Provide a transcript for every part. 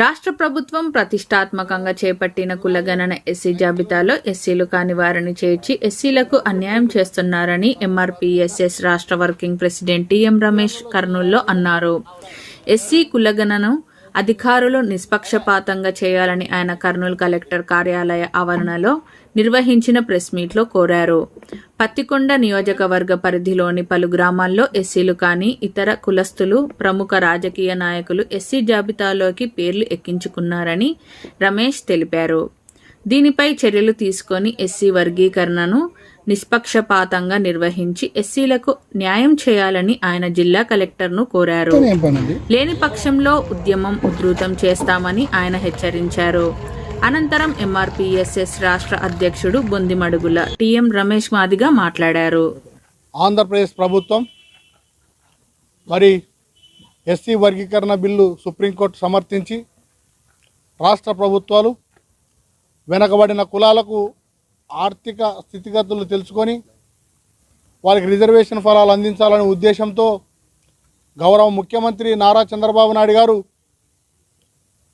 రాష్ట్ర ప్రభుత్వం ప్రతిష్టాత్మకంగా చేపట్టిన కులగణన ఎస్సీ జాబితాలో ఎస్సీలు కాని వారిని చేర్చి ఎస్సీలకు అన్యాయం చేస్తున్నారని ఎంఆర్పీఎస్ఎస్ రాష్ట్ర వర్కింగ్ ప్రెసిడెంట్ టిఎం రమేష్ కర్నూలులో అన్నారు. ఎస్సీ కులగణనను అధికారులు నిష్పక్షపాతంగా చేయాలని ఆయన కర్నూలు కలెక్టర్ కార్యాలయ ఆవరణలో నిర్వహించిన ప్రెస్ మీట్లో కోరారు. పత్తికొండ నియోజకవర్గ పరిధిలోని పలు గ్రామాల్లో ఎస్సీలు కాని ఇతర కులస్తులు, ప్రముఖ రాజకీయ నాయకులు ఎస్సీ జాబితాలోకి పేర్లు ఎక్కించుకున్నారని రమేష్ తెలిపారు. దీనిపై చర్యలు తీసుకొని ఎస్సీ వర్గీకరణను నిష్పక్షపాతంగా నిర్వహించి ఎస్సీలకు న్యాయం చేయాలని ఆయన జిల్లా కలెక్టర్ను కోరారు. లేని పక్షంలో ఉద్యమం ఉధృతం చేస్తామని ఆయన హెచ్చరించారు. అనంతరం ఎంఆర్పీఎస్ఎస్ రాష్ట్ర అధ్యక్షుడు బొందిమడుగుల టిఎం రమేష్ మాదిగా మాట్లాడారు. ఆంధ్రప్రదేశ్ ప్రభుత్వం మరి ఎస్సీ వర్గీకరణ బిల్లు సుప్రీంకోర్టు సమర్థించి రాష్ట్ర ప్రభుత్వాలు వెనకబడిన కులాలకు ఆర్థిక స్థితిగతులు తెలుసుకొని వారికి రిజర్వేషన్ ఫలాలు అందించాలనే ఉద్దేశంతో గౌరవ ముఖ్యమంత్రి నారా చంద్రబాబు నాయుడు గారు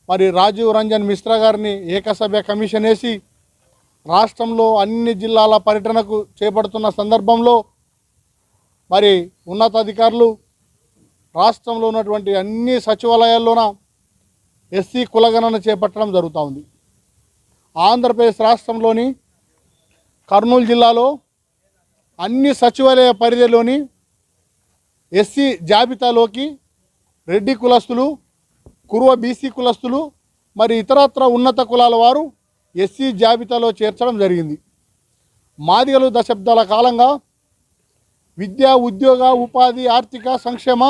మరి రాజీవ్ రంజన్ మిశ్రా గారిని ఏకసభ్య కమిషన్ వేసి రాష్ట్రంలో అన్ని జిల్లాల పర్యటనకు చేపడుతున్న సందర్భంలో మరి ఉన్నతాధికారులు రాష్ట్రంలో ఉన్నటువంటి అన్ని సచివాలయాల్లోన ఎస్సీ కులగణన చేపట్టడం జరుగుతూ ఉంది. ఆంధ్రప్రదేశ్ రాష్ట్రంలోని కర్నూలు జిల్లాలో అన్ని సచివాలయ పరిధిలోని ఎస్సీ జాబితాలోకి రెడ్డి కులస్తులు, కురువ బీసీ కులస్తులు మరి ఇతరత్ర ఉన్నత కులాల వారు ఎస్సీ జాబితాలో చేర్చడం జరిగింది. మాదిగలు దశాబ్దాల కాలంగా విద్య, ఉద్యోగ, ఉపాధి, ఆర్థిక సంక్షేమ,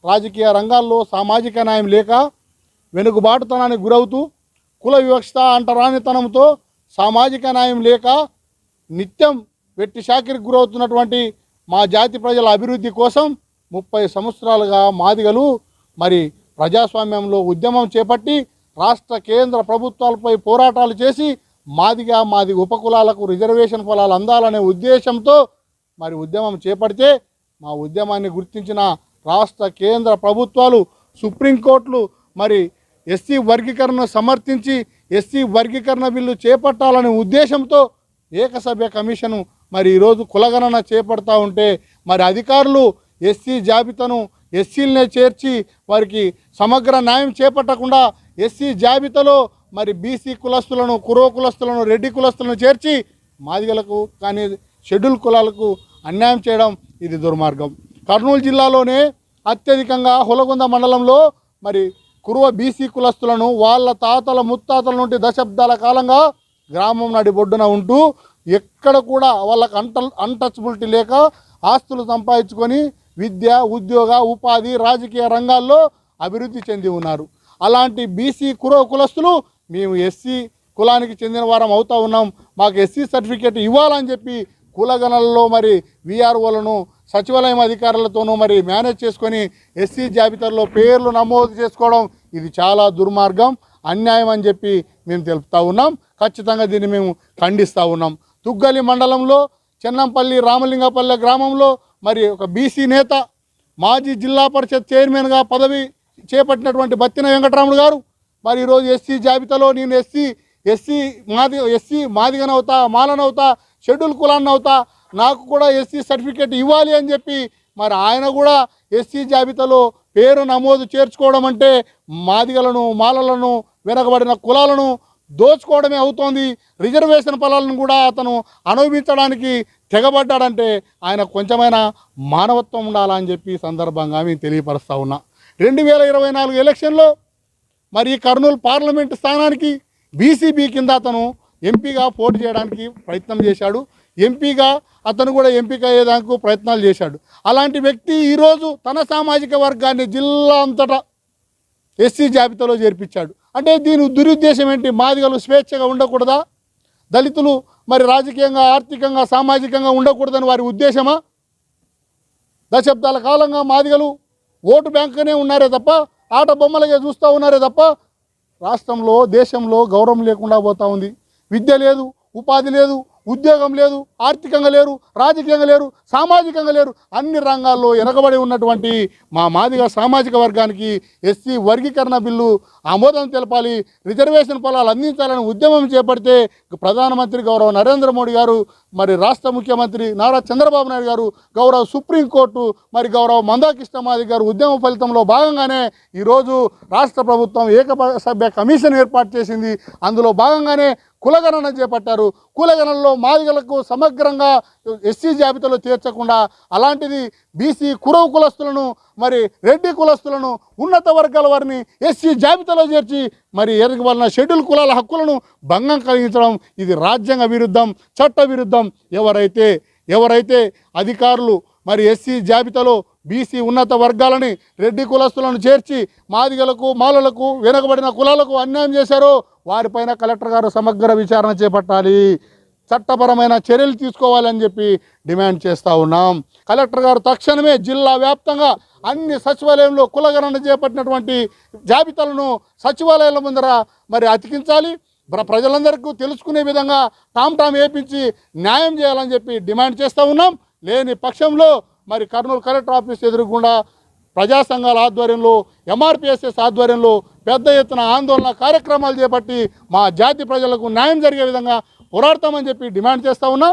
రాజకీయ రంగాల్లో సామాజిక న్యాయం లేక వెనుకబాటుతనానికి గురవుతూ కుల వివక్షత, అంటరానితనంతో సామాజిక న్యాయం లేక నిత్యం వెట్టి షాకిరికి గురవుతున్నటువంటి మా జాతి ప్రజల అభివృద్ధి కోసం 30 సంవత్సరాలుగా మాదిగలు మరి ప్రజాస్వామ్యంలో ఉద్యమం చేపట్టి రాష్ట్ర కేంద్ర ప్రభుత్వాలపై పోరాటాలు చేసి మాది ఉపకులాలకు రిజర్వేషన్ ఫలాలు అందాలనే ఉద్దేశంతో మరి ఉద్యమం చేపడితే మా ఉద్యమాన్ని గుర్తించిన రాష్ట్ర కేంద్ర ప్రభుత్వాలు, సుప్రీంకోర్టులు మరి ఎస్సీ వర్గీకరణను సమర్థించి ఎస్సీ వర్గీకరణ బిల్లు చేపట్టాలనే ఉద్దేశంతో ఏకసభ్య కమిషను మరి ఈరోజు కులగణన చేపడతా ఉంటే మరి అధికారులు ఎస్సీ జాబితాను ఎస్సీలనే చేర్చి వారికి సమగ్ర న్యాయం చేపట్టకుండా ఎస్సీ జాబితాలో మరి బీసీ కులస్తులను, కురవ కులస్తులను, రెడ్డి కులస్తులను చేర్చి మాదిగలకు కానీ షెడ్యూల్ కులాలకు అన్యాయం చేయడం ఇది దుర్మార్గం. కర్నూలు జిల్లాలోనే అత్యధికంగా హొలగొంద మండలంలో మరి కురువ బీసీ కులస్తులను వాళ్ళ తాతల ముత్తాతల నుండి దశాబ్దాల కాలంగా గ్రామం నడి బొడ్డున ఉంటూ ఎక్కడ కూడా వాళ్ళకు అన్టచబిలిటీ లేక ఆస్తులు సంపాదించుకొని విద్య, ఉద్యోగ, ఉపాధి, రాజకీయ రంగాల్లో అభివృద్ధి చెంది ఉన్నారు. అలాంటి బీసీ కురవ కులస్తులు మేము ఎస్సీ కులానికి చెందిన వారం అవుతా ఉన్నాం, మాకు ఎస్సీ సర్టిఫికేట్ ఇవ్వాలని చెప్పి కులగణనలో మరి వీఆర్ఓలను సచివాలయం అధికారులతోనూ మరి మేనేజ్ చేసుకొని ఎస్సీ జాబితాలో పేర్లు నమోదు చేసుకోవడం ఇది చాలా దుర్మార్గం, అన్యాయం అని చెప్పి మేము తెలుపుతా ఉన్నాం. ఖచ్చితంగా దీన్ని మేము ఖండిస్తూ ఉన్నాం. తుగ్గలి మండలంలో చెన్నంపల్లి రామలింగపల్లె గ్రామంలో మరి ఒక బీసీ నేత, మాజీ జిల్లా పరిషత్ చైర్మన్గా పదవి చేపట్టినటువంటి బత్తిన వెంకటరాముడు గారు మరి ఈరోజు ఎస్సీ జాబితాలో నేను ఎస్సీ మాదిగనవుతా, మాలనవుతా, షెడ్యూల్ కులాన్ని అవుతా, నాకు కూడా ఎస్సీ సర్టిఫికేట్ ఇవ్వాలి అని చెప్పి మరి ఆయన కూడా ఎస్సీ జాబితాలో పేరు నమోదు చేర్చుకోవడం అంటే మాదిగలను, మాలలను, వెనకబడిన కులాలను దోచుకోవడమే అవుతోంది. రిజర్వేషన్ ఫలాలను కూడా అతను అనుభవించడానికి తెగబడ్డాడంటే ఆయన కొంచెమైనా మానవత్వం ఉండాలని చెప్పి సందర్భంగా మేము తెలియపరుస్తూ ఉన్నా. 2024 ఎలక్షన్లో మరి కర్నూలు పార్లమెంటు స్థానానికి బీసీబీ కింద అతను ఎంపీగా పోటీ చేయడానికి ప్రయత్నం చేశాడు. ఎంపీగా అతను కూడా ఎంపిక అయ్యేదానికి ప్రయత్నాలు చేశాడు. అలాంటి వ్యక్తి ఈరోజు తన సామాజిక వర్గాన్ని జిల్లా అంతటా ఎస్సీ జాబితాలో చేర్పించాడు. అంటే దీని దురుద్దేశం ఏంటి? మాదిగలు స్వేచ్ఛగా ఉండకూడదా? దళితులు మరి రాజకీయంగా, ఆర్థికంగా, సామాజికంగా ఉండకూడదని వారి ఉద్దేశమా? దశాబ్దాల కాలంగా మాదిగలు ఓటు బ్యాంకునే ఉన్నారే తప్ప, ఆట బొమ్మలుగా చూస్తూ ఉన్నారే తప్ప రాష్ట్రంలో, దేశంలో గౌరవం లేకుండా పోతూ ఉంది. విద్య లేదు, ఉపాధి లేదు, ఉద్యోగం లేదు, ఆర్థికంగా లేరు, రాజకీయంగా లేరు, సామాజికంగా లేరు, అన్ని రంగాల్లో వెనకబడి ఉన్నటువంటి మా మాదిగ సామాజిక వర్గానికి ఎస్సీ వర్గీకరణ బిల్లు ఆమోదం తెలపాలి, రిజర్వేషన్ ఫలాలు అందించాలని ఉద్యమం చేపడితే ప్రధానమంత్రి గౌరవ నరేంద్ర మోడీ గారు, మరి రాష్ట్ర ముఖ్యమంత్రి నారా చంద్రబాబు నాయుడు గారు, గౌరవ సుప్రీంకోర్టు, మరి గౌరవ మందాకృష్ణ మాదిగ గారు ఉద్యమ ఫలితంలో భాగంగానే ఈరోజు రాష్ట్ర ప్రభుత్వం ఏకసభ్య కమిషన్ ఏర్పాటు చేసింది. అందులో భాగంగానే కులగణన చేపట్టారు. కులగణనలో మాదిగలకు సమగ్రంగా ఎస్సీ జాబితాలో చేర్చకుండా అలాంటిది బీసీ కురవ కులస్తులను, మరి రెడ్డి కులస్తులను, ఉన్నత వర్గాల వారిని ఎస్సీ జాబితాలో చేర్చి మరి ఎరగబడిన షెడ్యూల్ కులాల హక్కులను భంగం కలిగించడం ఇది రాజ్యాంగ విరుద్ధం, చట్ట విరుద్ధం. ఎవరైతే అధికారులు మరి ఎస్సీ జాబితాలో బీసీ ఉన్నత వర్గాలని, రెడ్డి కులస్తులను చేర్చి మాదిగలకు, మాలలకు, వెనుకబడిన కులాలకు అన్యాయం చేశారో వారిపైన కలెక్టర్ గారు సమగ్ర విచారణ చేపట్టాలి, చట్టపరమైన చర్యలు తీసుకోవాలని చెప్పి డిమాండ్ చేస్తూ ఉన్నాం. కలెక్టర్ గారు తక్షణమే జిల్లా వ్యాప్తంగా అన్ని సచివాలయంలో కులగణన చేపట్టినటువంటి జాబితాలను సచివాలయాల ముందర మరి అతికించాలి. ప్రజలందరికీ తెలుసుకునే విధంగా టామ్ వేపించి న్యాయం చేయాలని చెప్పి డిమాండ్ చేస్తూ ఉన్నాం. లేని పక్షంలో మరి కర్నూలు కలెక్టర్ ఆఫీస్ ఎదురుగుండా ప్రజా సంఘాల ఆధ్వర్యంలో, ఎంఆర్పిఎస్ఎస్ ఆధ్వర్యంలో పెద్ద ఎత్తున ఆందోళన కార్యక్రమాలు చేపట్టి మా జాతి ప్రజలకు న్యాయం జరిగే విధంగా పోరాడతామని చెప్పి డిమాండ్ చేస్తూ ఉన్నా.